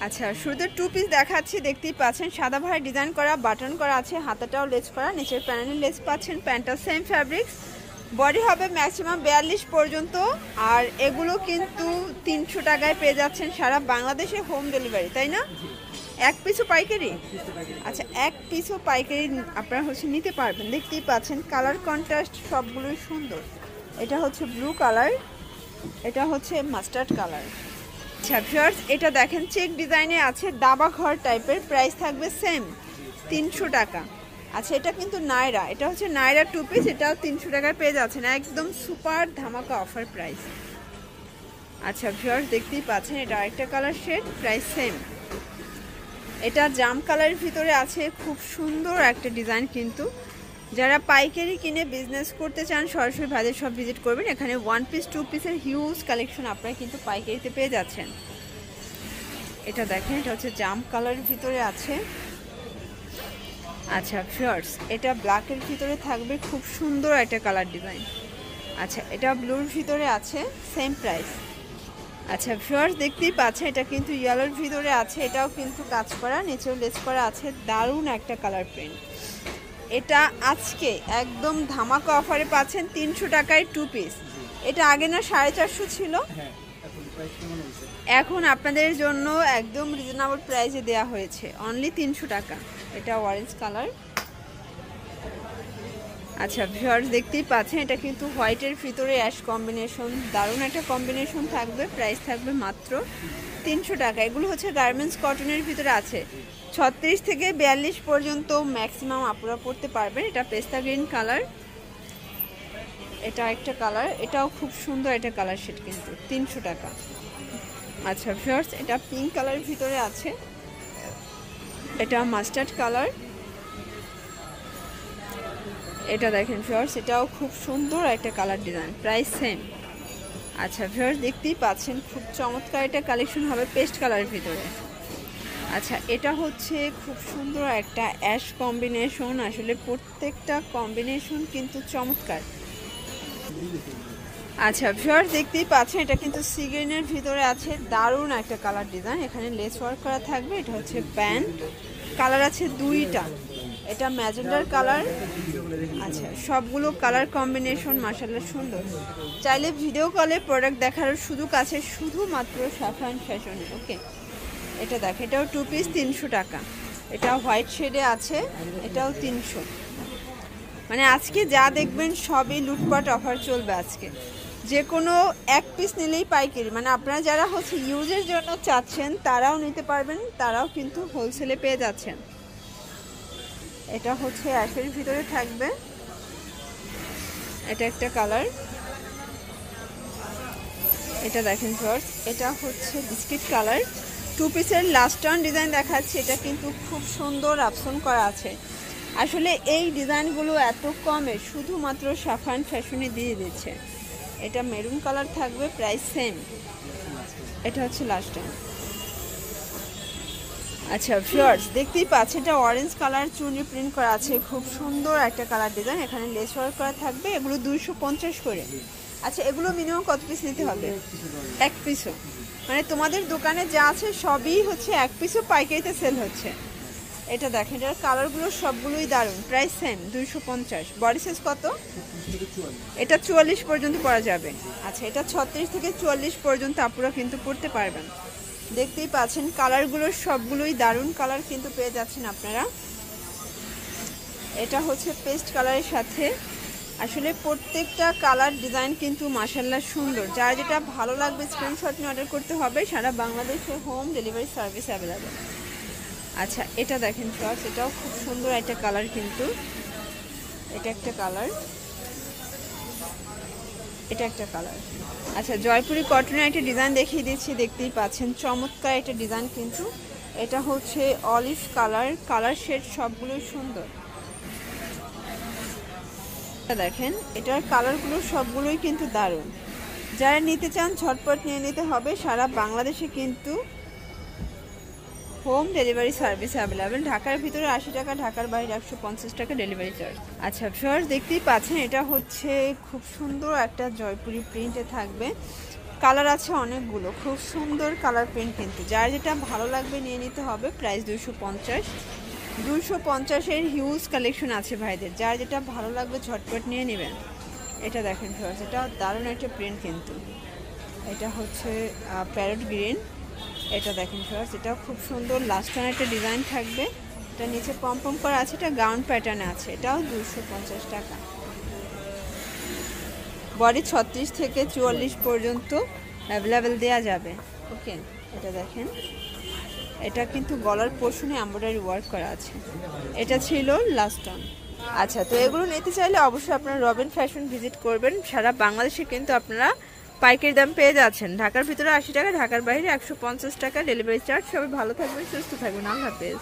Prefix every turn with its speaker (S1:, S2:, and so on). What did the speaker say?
S1: আচ্ছা, শুরুতে two piece দেখাচ্ছি, দেখতেই পাচ্ছেন সাদা ভাই ডিজাইন করা, বাটন করা আছে, হাতাটাও লেস করা, নিচের প্যানেলে লেস পাচ্ছেন, প্যান্টটা সেম ফ্যাব্রিক্স, বডি হবে ম্যাক্সিমাম 42 পর্যন্ত। আর এগুলো কিন্তু 300 টাকায় পেয়ে যাচ্ছেন সারা বাংলাদেশে হোম ডেলিভারি, তাই না? এক পিসও পাইকারি? আচ্ছা, এক পিসও পাইকারি আপনারা নিতে পারবেন। দেখতেই পাচ্ছেন কালার কন্ট্রাস্ট সবগুলোই সুন্দর। এটা হচ্ছে ব্লু কালার, এটা হচ্ছে মাস্টার্ড কালার। আচ্ছা ভিউয়ার্স, এটা দেখেন চেক ডিজাইনে আছে, দাবা ঘর টাইপের, প্রাইস থাকবে সেম 300 টাকা। আচ্ছা, এটা কিন্তু নায়রা, এটা হচ্ছে নায়রা টু পিস, এটাও 300 টাকায় পেয়ে যাচ্ছেন, একদম সুপার ধামাকা অফার প্রাইস। আচ্ছা ভিউয়ার্স, দেখতেই পাচ্ছেন এটা আরেকটা কালার শেড, প্রাইস সেম। এটা জাম কালারের ভিতরে আছে, খুব সুন্দর একটা ডিজাইন। কিন্তু যারা পাইকারি কিনে বিজনেস করতে চান সরাসরি ভাইদের সব ভিজিট করবেন। এখানে ওয়ান পিস টু পিসের হিউজ কালেকশন আপনারা কিন্তু পাইকারিতে পেয়ে যাচ্ছেন। এটা দেখেন, এটা হচ্ছে জাম কালারের ভিতরে আছে। আচ্ছা ভিউয়ার্স, এটা ব্ল্যাকের ভিতরে থাকবে, খুব সুন্দর একটা কালার ডিজাইন। আচ্ছা, এটা ব্লুর ভিতরে আছে, সেম প্রাইস। আচ্ছা ভিউয়ার্স, দেখতেই পাচ্ছেন এটা কিন্তু ইয়েলোর ভিতরে আছে, এটাও কিন্তু কাজ করা, নিচেও লেস করা আছে, দারুণ একটা কালার প্রিন্ট। এটা আজকে একদম ধামাকা অফারে পাচ্ছেন 300 টাকায় টু পিস। এটা আগে না 450 ছিল, এখন আপনাদের জন্য একদম রিজনেবল প্রাইসে দেয়া হয়েছে, অনলি 300 টাকা। এটা অরেঞ্জ কালার। আচ্ছা ভিউয়ার্স, দেখতেই পাচ্ছেন এটা কিন্তু হোয়াইটের ভিতরে অ্যাশ কম্বিনেশন, দারুণ একটা কম্বিনেশন থাকবে, প্রাইস থাকবে মাত্র 300 টাকা। এগুলো হচ্ছে গার্মেন্টস কটনের ভিতরে আছে, 36 থেকে 42 পর্যন্ত ম্যাক্সিমাম আপনারা পড়তে পারবেন। এটা পেস্তা গ্রিন কালার, এটা একটা কালার, এটাও খুব সুন্দর একটা কালার শেড, কিন্তু 300 টাকা। আচ্ছা ভিউয়ার্স, এটা পিঙ্ক কালারের ভিতরে আছে, এটা মাস্টার্ড কালার। এটা দেখেন ভিউয়ার্স, এটাও খুব সুন্দর একটা কালার ডিজাইন, প্রাইস সেম। আচ্ছা ভিউয়ার্স, দেখতেই পাচ্ছেন খুব চমৎকার একটা কালেকশন হবে পেস্ট কালারের ভিতরে। আচ্ছা, এটা হচ্ছে খুব সুন্দর একটা অ্যাশ কম্বিনেশন, আসলে প্রত্যেকটা কম্বিনেশন কিন্তু চমৎকার। আচ্ছা ভিউয়ার্স, দেখতেই পাচ্ছেন এটা কিন্তু সি গ্রিনের ভিতরে আছে, দারুণ একটা কালার ডিজাইন, এখানে লেস ওয়ার্ক করা থাকবে। এটা হচ্ছে প্যান্ট, কালার আছে দুইটা, এটা ম্যাজেন্ডার কালার। আচ্ছা, সবগুলো কালার কম্বিনেশন মাশাআল্লাহ সুন্দর। চাইলে ভিডিও কলে প্রোডাক্ট দেখার সুযোগ আছে শুধুমাত্র সাফায়ান ফ্যাশনে। ওকে, এটা দেখ, এটাও টু পিস 300 টাকা, এটা হোয়াইট শেডে আছে, এটাও 300। মানে আজকে যা দেখবেন সবই লুটপাট অফার চলবে আজকে। যে কোনো এক পিস নিলেই পাইকারি, মানে আপনারা যারা ইউজের জন্য চাচ্ছেন তারাও নিতে পারবেন, তারাও কিন্তু হোলসেলে পেয়ে যাচ্ছেন। এটা হচ্ছে অ্যাশের ভিতরে থাকবে, এটা একটা কালার। এটা দেখেন ফার্স্ট, এটা হচ্ছে বিস্কিট কালার, টু পিসের লাস্ট টার্ন ডিজাইন দেখাচ্ছে। এটা কিন্তু খুব সুন্দর আপসন করা আছে। আসলে এই ডিজাইনগুলো এত কমে শুধুমাত্র সাফায়ান ফ্যাশনে দিয়ে দিচ্ছে। এটা মেরুন কালার থাকবে, প্রাইস সেম। এটা হচ্ছে লাস্ট টার্ন। আচ্ছা ভিউয়ার্স, দেখতেই পাচ্ছেন এটা অরেঞ্জ কালার, চুনি প্রিন্ট করা আছে, খুব সুন্দর একটা কালার ডিজাইন, এখানে লেস ওয়ার্ক করা থাকবে। এগুলো 250 করে। আচ্ছা, এগুলো মিনিমাম কত পিস নিতে হবে? এক পিসও? মানে তোমাদের দোকানে যা আছে সবই এক পিসও পাইকারিতে সেল হচ্ছে। এটা দেখেন, এটার কালারগুলো সবগুলোই দারুণ, প্রাইস সেম 250। বডি সাইজ কত? এটা 44 পর্যন্ত পরা যাবে। আচ্ছা, এটা 36 থেকে 44 পর্যন্ত আপনারা কিন্তু পরতে পারবেন। দেখতেই পাচ্ছেন কালারগুলো সবগুলোই দারুণ কালার কিন্তু পেয়ে যাচ্ছেন আপনারা। এটা হচ্ছে পেস্ট কালারের সাথে, আসলে প্রত্যেকটা কালার ডিজাইন কিন্তু মাশাআল্লাহ সুন্দর। যার যেটা ভালো লাগবে স্ক্রিনশট নিয়ে অর্ডার করতে হবে, সারা বাংলাদেশে হোম ডেলিভারি সার্ভিস অ্যাভেলেবেল। আচ্ছা, এটা দেখেন ফ্রেন্ডস, এটাও খুব সুন্দর একটা কালার, কিন্তু এটা একটা কালার, এটা একটা কালার। আচ্ছা, জয়পুরি কটনের একটা ডিজাইন দেখিয়ে দিচ্ছি, দেখতেই পাচ্ছেন চমৎকার একটা ডিজাইন কিন্তু। এটা হচ্ছে অলিভ কালার, কালার শেড সবগুলোই সুন্দর। দেখেন, এটার কালারগুলো সবগুলোই কিন্তু দারুণ। যারা নিতে চান ঝটপট নিয়ে নিতে হবে, সারা বাংলাদেশে কিন্তু হোম ডেলিভারি সার্ভিস অ্যাভেলেবেল। ঢাকার ভিতরে 80 টাকা, ঢাকার বাইরে 150 টাকা ডেলিভারি চার্জ। আচ্ছা ভিউয়ার্স, দেখতেই পাচ্ছেন এটা হচ্ছে খুব সুন্দর একটা জয়পুরি প্রিন্টে থাকবে, কালার আছে অনেকগুলো, খুব সুন্দর কালার প্রিন্ট, কিন্তু যার যেটা ভালো লাগবে নিয়ে নিতে হবে। প্রাইস 250। 250-এর হিউজ কালেকশন আছে ভাইদের, যার যেটা ভালো লাগবে ঝটপট নিয়ে নেবেন। এটা দেখেন ভিউয়ার্স, এটা দারুণ একটা প্রিন্ট, কিন্তু এটা হচ্ছে প্যারট গ্রিন। এটা দেখেন ভিউয়ার্স, এটা খুব সুন্দর লাস্ট টান একটা ডিজাইন থাকবে। এটা নিচে পম করা আছে, এটা গাউন প্যাটার্নে আছে, এটাও 250 টাকা। বডি 36 থেকে 44 পর্যন্ত অ্যাভেলেবেল দেওয়া যাবে। ওকে, এটা দেখেন, এটা কিন্তু গলার পোর্শনে এমব্রয়ডারি ওয়ার্ক করা আছে। এটা ছিল লাস্ট টান। আচ্ছা, তো এগুলো নিতে চাইলে অবশ্যই আপনারা রবিন ফ্যাশন ভিজিট করবেন। সারা বাংলাদেশে কিন্তু আপনারা পাইকারি দাম পেয়ে যাচ্ছেন। ঢাকার ভিতরে 80 টাকা, ঢাকার বাইরে 150 টাকা ডেলিভারি চার্জ। সবাই ভালো থাকবেন, সুস্থ থাকবেন, আল্লাহ হাফেজ।